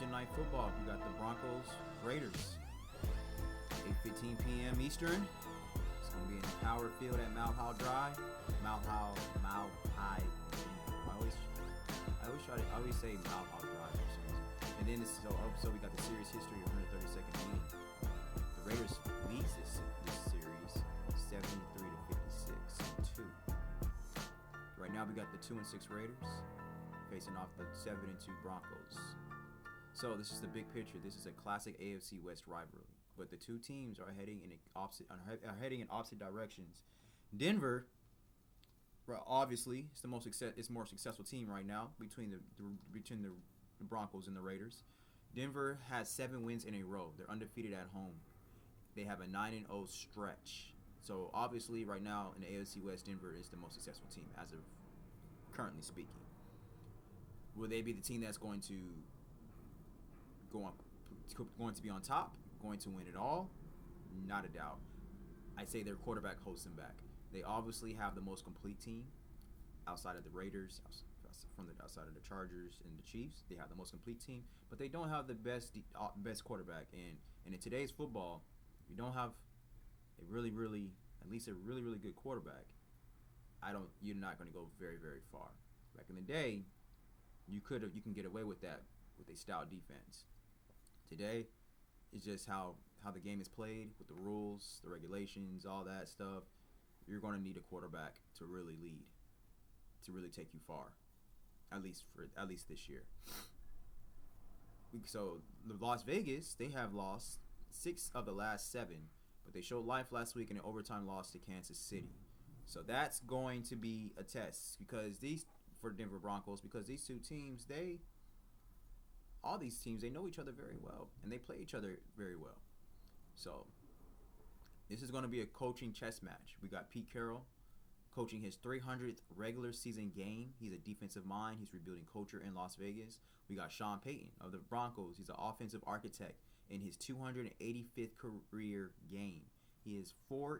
Thursday night football. We got the Broncos Raiders. 8:15 p.m. Eastern. It's gonna be in the Power Field at Mile High Drive. Mile High. I always say Mile High Drive for some reason. And then so we got the series history of 132nd meeting. The Raiders leads this series 73-56-2. Right now we got the 2-6 Raiders facing off the 7-2 Broncos. So this is the big picture. This is a classic AFC West rivalry, but the two teams are heading in opposite directions. Denver, obviously, it's more successful team right now between the Broncos and the Raiders. Denver has 7 wins in a row. They're undefeated at home. They have a 9-0 stretch. So obviously, right now in the AFC West, Denver is the most successful team as of currently speaking. Will they be the team that's going to be on top, going to win it all? Not a doubt. I say their quarterback holds them back. They obviously have the most complete team outside of the Raiders, outside of the Chargers and the Chiefs. They have the most complete team, but they don't have the best quarterback. And in today's football, if you don't have a really good quarterback, you're not going to go very, very far. Back in the day, you can get away with that with a stout defense. Today, it's just how the game is played with the rules, the regulations, all that stuff. You're going to need a quarterback to really lead, to really take you far, at least this year. So the Las Vegas, they have lost 6 of the last 7, but they showed life last week in an overtime loss to Kansas City. So that's going to be a test for Denver Broncos, because these two teams, all these teams, they know each other very well, and they play each other very well. So this is going to be a coaching chess match. We got Pete Carroll coaching his 300th regular season game. He's a defensive mind. He's rebuilding culture in Las Vegas. We got Sean Payton of the Broncos. He's an offensive architect in his 285th career game. He is 4-1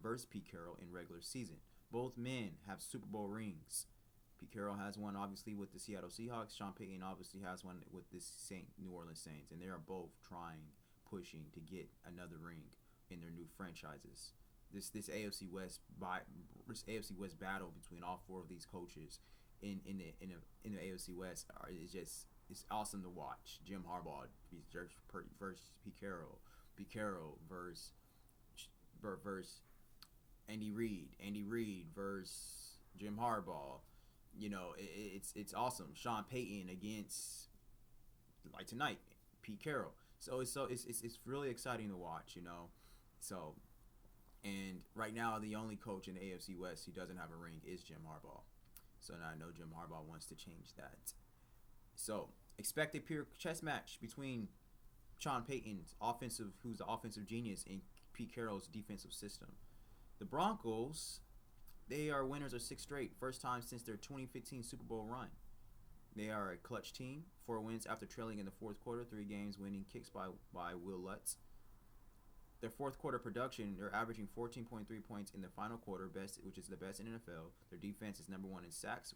versus Pete Carroll in regular season. Both men have Super Bowl rings. Pete Carroll has one, obviously, with the Seattle Seahawks. Sean Payton obviously has one with the New Orleans Saints. And they are both pushing to get another ring in their new franchises. This AFC West battle between all 4 of these coaches in the AFC West it's awesome to watch. Jim Harbaugh versus Pete Carroll. Pete Carroll versus Andy Reid. Andy Reid versus Jim Harbaugh. You know, it's awesome. Sean Payton against, like tonight, Pete Carroll. So it's really exciting to watch, you know. So, and right now the only coach in the AFC West who doesn't have a ring is Jim Harbaugh. So now I know Jim Harbaugh wants to change that. So expect a pure chess match between Sean Payton's who's the offensive genius, and Pete Carroll's defensive system. The Broncos, they are winners of 6 straight, first time since their 2015 Super Bowl run. They are a clutch team, 4 wins after trailing in the fourth quarter, 3 games winning kicks by Will Lutz. Their fourth quarter production, they're averaging 14.3 points in the final quarter, which is the best in NFL. Their defense is number 1 in sacks,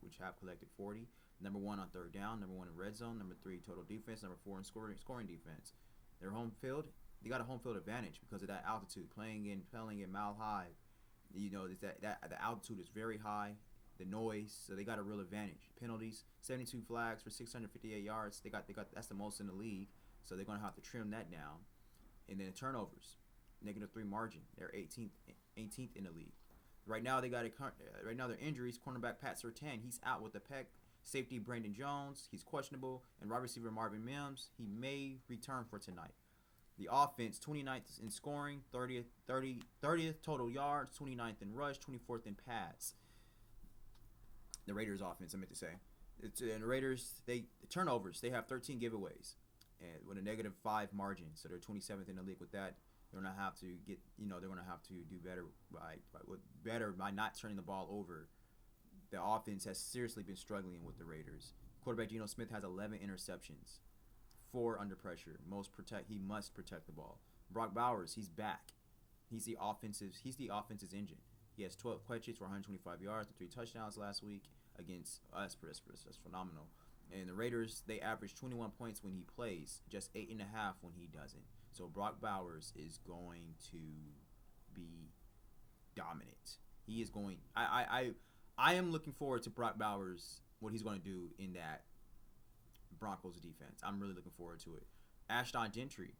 which have collected 40. Number 1 on third down, number 1 in red zone, number 3 total defense, number 4 in scoring defense. Their home field, they got a home field advantage because of that altitude, playing in Mile High. You know, that the altitude is very high, the noise, so they got a real advantage. Penalties, 72 flags for 658 yards. They got that's the most in the league, so they're gonna have to trim that down. And then the turnovers, -3 margin. They're 18th in the league. Right now their injuries. Cornerback Pat Surtain, he's out with the pec. Safety Brandon Jones, he's questionable, and wide receiver Marvin Mims, he may return for tonight. The offense, 29th in scoring, 30th total yards, 29th in rush, 24th in pass. The Raiders offense, I meant to say. And the Raiders, turnovers, they have 13 giveaways and with a -5 margin. So they're 27th in the league with that. They're going to have to do better by not turning the ball over. The offense has seriously been struggling with the Raiders. Quarterback Geno Smith has 11 interceptions. 4 under pressure. He must protect the ball. Brock Bowers, he's back. He's the offense's engine. He has 12 catches for 125 yards and 3 touchdowns last week against us. That's phenomenal. And the Raiders, they average 21 points when he plays, just 8.5 when he doesn't. So Brock Bowers is going to be dominant. He is going. I am looking forward to Brock Bowers, what he's going to do in that Broncos defense. I'm really looking forward to it. Ashton Gentry,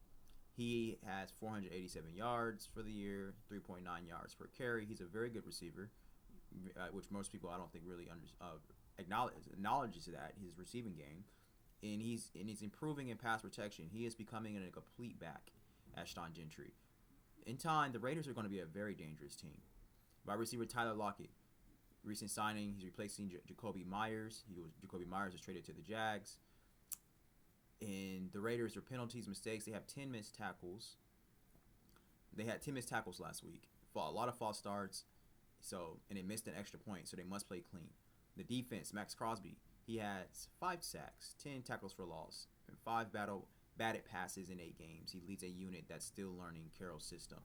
he has 487 yards for the year, 3.9 yards per carry. He's a very good receiver, which most people I don't think really acknowledges that his receiving game, and he's improving in pass protection. He is becoming a complete back. Ashton Gentry. In time, the Raiders are going to be a very dangerous team. Wide receiver Tyler Lockett, recent signing. He's replacing Jacoby Myers. Jacoby Myers was traded to the Jags. And the Raiders, their penalties, mistakes, they have 10 missed tackles. They had 10 missed tackles last week. A lot of false starts, and they missed an extra point, so they must play clean. The defense, Max Crosby, he has 5 sacks, 10 tackles for loss, and 5 batted passes in 8 games. He leads a unit that's still learning Carroll's system.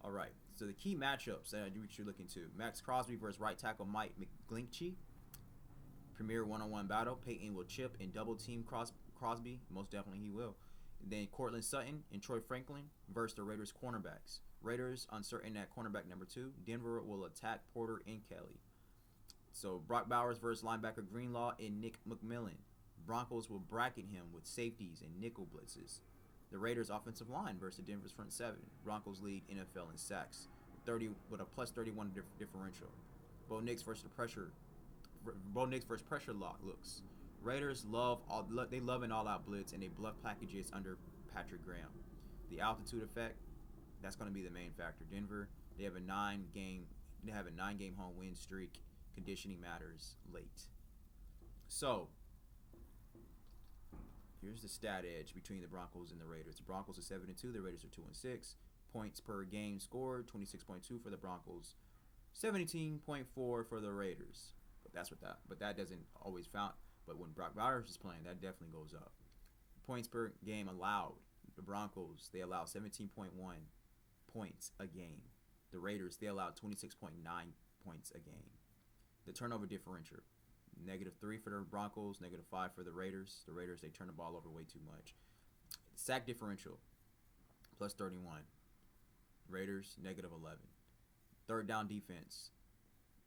All right, so the key matchups that you should look into: Max Crosby versus right tackle Mike McGlinchey. Premier one-on-one battle. Peyton will chip and double team Crosby. Most definitely he will. Then Cortland Sutton and Troy Franklin versus the Raiders cornerbacks. Raiders uncertain at cornerback number 2. Denver will attack Porter and Kelly. So Brock Bowers versus linebacker Greenlaw and Nick McMillan. Broncos will bracket him with safeties and nickel blitzes. The Raiders offensive line versus Denver's front 7. Broncos lead NFL in sacks, with a plus 31 differential. Bo Nix versus pressure looks. Raiders love an all-out blitz and they bluff packages under Patrick Graham. The altitude effect, that's going to be the main factor. Denver, they have a 9-game home win streak. Conditioning matters late. So here's the stat edge between the Broncos and the Raiders. The Broncos are 7-2. The Raiders are 2-6. Points per game scored: 26.2 for the Broncos, 17.4 for the Raiders. But that doesn't always count. But when Brock Bowers is playing, that definitely goes up. Points per game allowed. The Broncos, they allow 17.1 points a game. The Raiders, they allow 26.9 points a game. The turnover differential: -3 for the Broncos, -5 for the Raiders. The Raiders, they turn the ball over way too much. Sack differential, plus 31. Raiders, -11. Third down defense: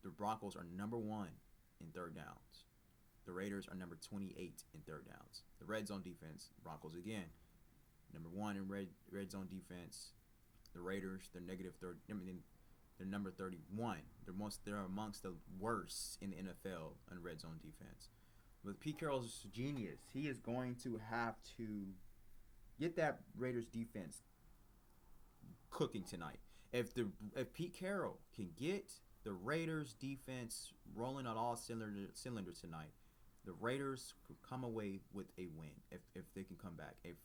the Broncos are number 1 in third downs. The Raiders are number 28 in third downs. The red zone defense: Broncos again, number 1 in red zone defense. The Raiders, they're they're number 31. They're amongst the worst in the NFL in red zone defense. With Pete Carroll's genius, he is going to have to get that Raiders defense cooking tonight. If Pete Carroll can get the Raiders defense rolling on all cylinders tonight, the Raiders could come away with a win if they can come back. If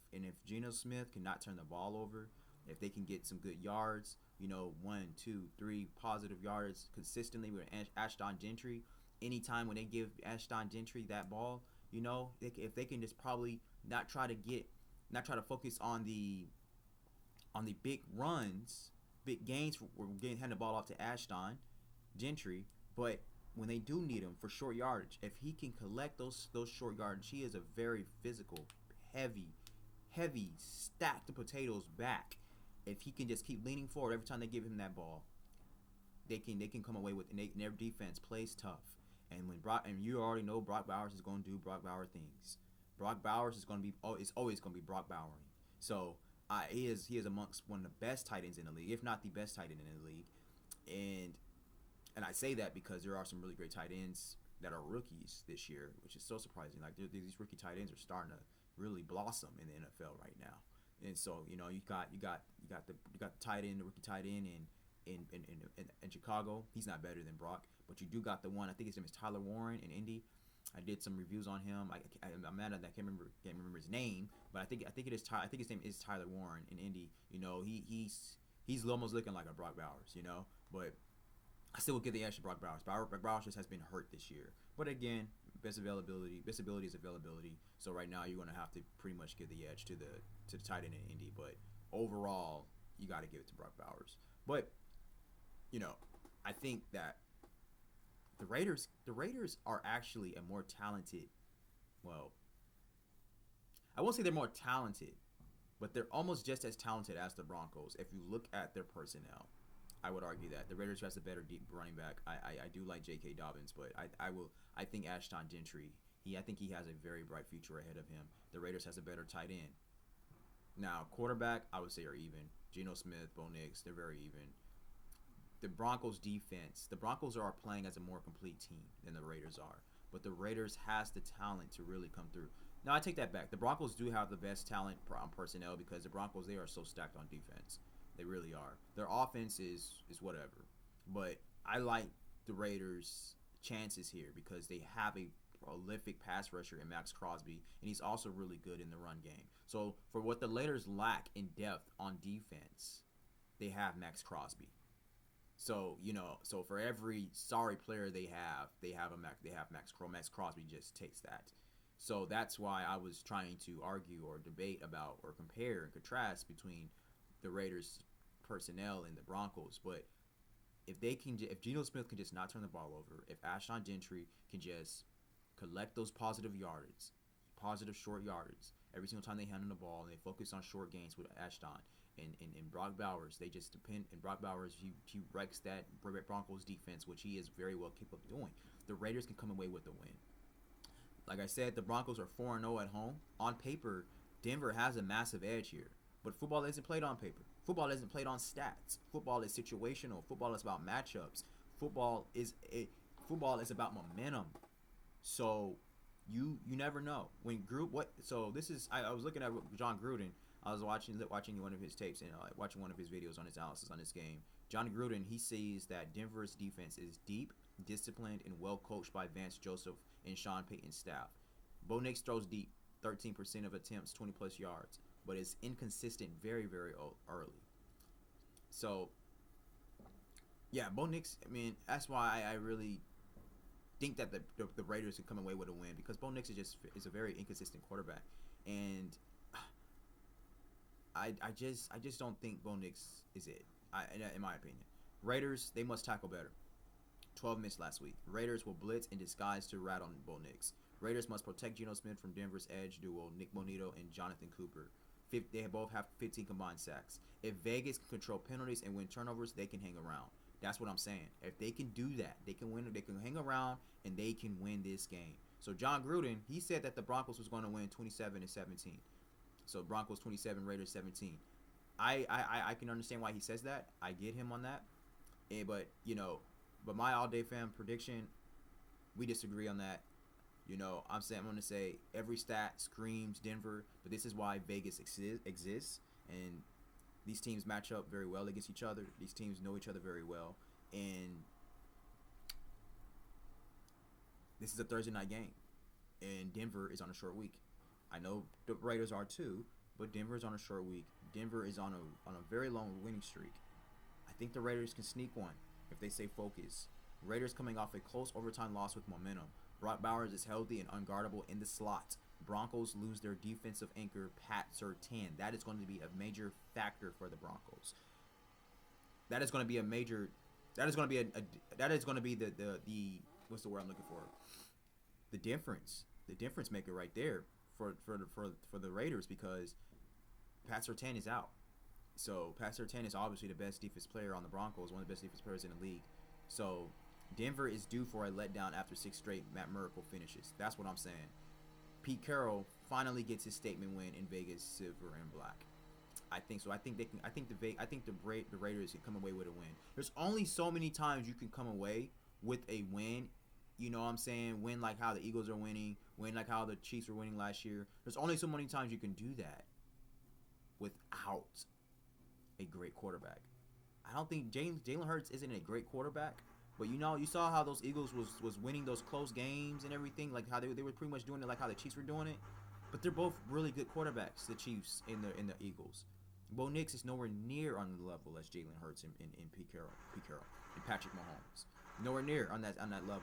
Geno Smith cannot turn the ball over, if they can get some good yards, 1, 2, 3 positive yards consistently with Ashton Gentry, anytime when they give Ashton Gentry that ball, if they can just probably not try to focus on the big runs, big gains for handing the ball off to Ashton Gentry, but when they do need him for short yardage, if he can collect those short yardage, he is a very physical, heavy, stacked the potatoes back. If he can just keep leaning forward every time they give him that ball, they can come away with, and their defense plays tough. And and you already know Brock Bowers is going to do Brock Bauer things. Brock Bowers is always going to be Brock Bowering. So he is amongst one of the best tight ends in the league, if not the best tight end in the league. And I say that because there are some really great tight ends that are rookies this year, which is so surprising. Like these rookie tight ends are starting to really blossom in the NFL right now. And so you got the tight end, the rookie tight end in Chicago. He's not better than Brock, but you do got the one. I think his name is Tyler Warren in Indy. I did some reviews on him. I'm mad at that. I can't remember his name, but I think it is I think his name is Tyler Warren in Indy. He's almost looking like a Brock Bowers. But I still will give the edge to Brock Bowers. Brock Bowers just has been hurt this year. But again, best ability is availability. So right now you're going to have to pretty much give the edge to the tight end in Indy. But overall, you got to give it to Brock Bowers. But I think that the Raiders are actually a more talented well, I won't say they're more talented, but they're almost just as talented as the Broncos. If you look at their personnel, I would argue that the Raiders has a better deep running back. I do like J.K. Dobbins, but I think Ashton Gentry. I think he has a very bright future ahead of him. The Raiders has a better tight end. Now quarterback, I would say are even. Geno Smith, Bo Nix, they're very even. The Broncos defense, the Broncos are playing as a more complete team than the Raiders are, but the Raiders has the talent to really come through. Now I take that back. The Broncos do have the best talent on personnel because the Broncos, they are so stacked on defense. They really are. Their offense is whatever, but I like the Raiders' chances here because they have a prolific pass rusher in Max Crosby, and he's also really good in the run game. So for what the Raiders lack in depth on defense, they have Max Crosby. So so for every sorry player they have Max Crosby just takes that. So that's why I was trying to argue or debate about or compare and contrast between the Raiders personnel and the Broncos. But if Geno Smith can just not turn the ball over, if Ashton Gentry can just collect those positive short yards every single time they hand him the ball, and they focus on short gains with Ashton and Brock Bowers, they just depend. And Brock Bowers, he wrecks that Broncos defense, which he is very well capable of doing. The Raiders can come away with the win. Like I said, the Broncos are 4-0 at home. On paper, Denver has a massive edge here. But football isn't played on paper. Football isn't played on stats. Football is situational. Football is about matchups. Football is about momentum. So you never know when So this is I was looking at John Gruden. I was watching one of his tapes and watching one of his videos on his analysis on this game. John Gruden, he sees that Denver's defense is deep, disciplined, and well coached by Vance Joseph and Sean Payton's staff. Bo Nix throws deep, 13% of attempts, 20 plus yards, but it's inconsistent very, very early. So yeah, Bo Nix. I mean, that's why I really think that the Raiders can come away with a win because Bo Nix is a very inconsistent quarterback, and I just don't think Bo Nix is it. In my opinion, Raiders, they must tackle better. 12 missed last week. Raiders will blitz in disguise to rat on Bo Nix. Raiders must protect Geno Smith from Denver's edge duo Nick Bonito and Jonathan Cooper. They both have 15 combined sacks. If Vegas can control penalties and win turnovers, they can hang around. That's what I'm saying. If they can do that, they can win. They can hang around and they can win this game. So John Gruden, he said that the Broncos was going to win 27-17. So Broncos 27, Raiders 17. I can understand why he says that. I get him on that. But my all day fan prediction, we disagree on that. I'm going to say every stat screams Denver, but this is why Vegas exists, and these teams match up very well against each other. These teams know each other very well, and this is a Thursday night game, and Denver is on a short week. I know the Raiders are too, but Denver is on a short week. Denver is on a very long winning streak. I think the Raiders can sneak one if they stay focused. Raiders coming off a close overtime loss with momentum. Brock Bowers is healthy and unguardable in the slot. Broncos lose their defensive anchor, Pat Surtain. That is going to be a major factor for the Broncos. That is going to be a major. That is going to be the what's the word I'm looking for? The difference maker right there for the Raiders, because Pat Surtain is out. So Pat Surtain is obviously the best defense player on the Broncos, one of the best defense players in the league. So Denver is due for a letdown after 6 straight Matt Miracle finishes. That's what I'm saying. Pete Carroll finally gets his statement win in Vegas, silver and black. I think so. I think the Raiders can come away with a win. There's only so many times you can come away with a win. You know what I'm saying? Win like how the Eagles are winning. Win like how the Chiefs were winning last year. There's only so many times you can do that without a great quarterback. I don't think Jalen Hurts isn't a great quarterback, but you saw how those Eagles was winning those close games and everything, like how they were pretty much doing it like how the Chiefs were doing it. But they're both really good quarterbacks, the Chiefs and the Eagles. Bo Nix is nowhere near on the level as Jalen Hurts and Pete Carroll and Patrick Mahomes. Nowhere near on that level.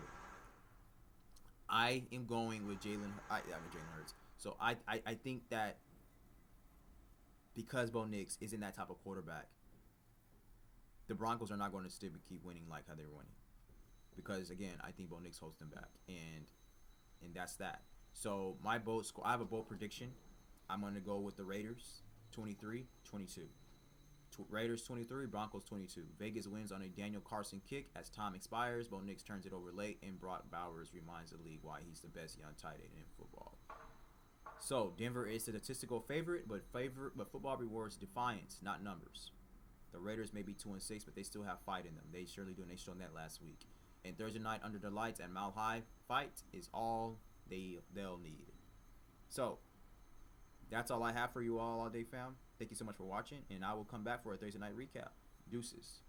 I am going with Jalen Hurts. So I think that because Bo Nix isn't that type of quarterback, the Broncos are not going to still keep winning like how they were winning. Because again, I think Bo Nix holds them back, and that's that. So my bold score, I have a bold prediction. I'm gonna go with the Raiders, 23-22. Raiders 23, Broncos 22. Vegas wins on a Daniel Carson kick as time expires. Bo Nix turns it over late, and Brock Bowers reminds the league why he's the best young tight end in football. So Denver is the statistical favorite, but football rewards defiance, not numbers. The Raiders may be 2-6, but they still have fight in them. They surely do, and they showed that last week. And Thursday night under the lights at Mile High, fight is all they'll need. So that's all I have for you all day, fam. Thank you so much for watching, and I will come back for a Thursday night recap. Deuces.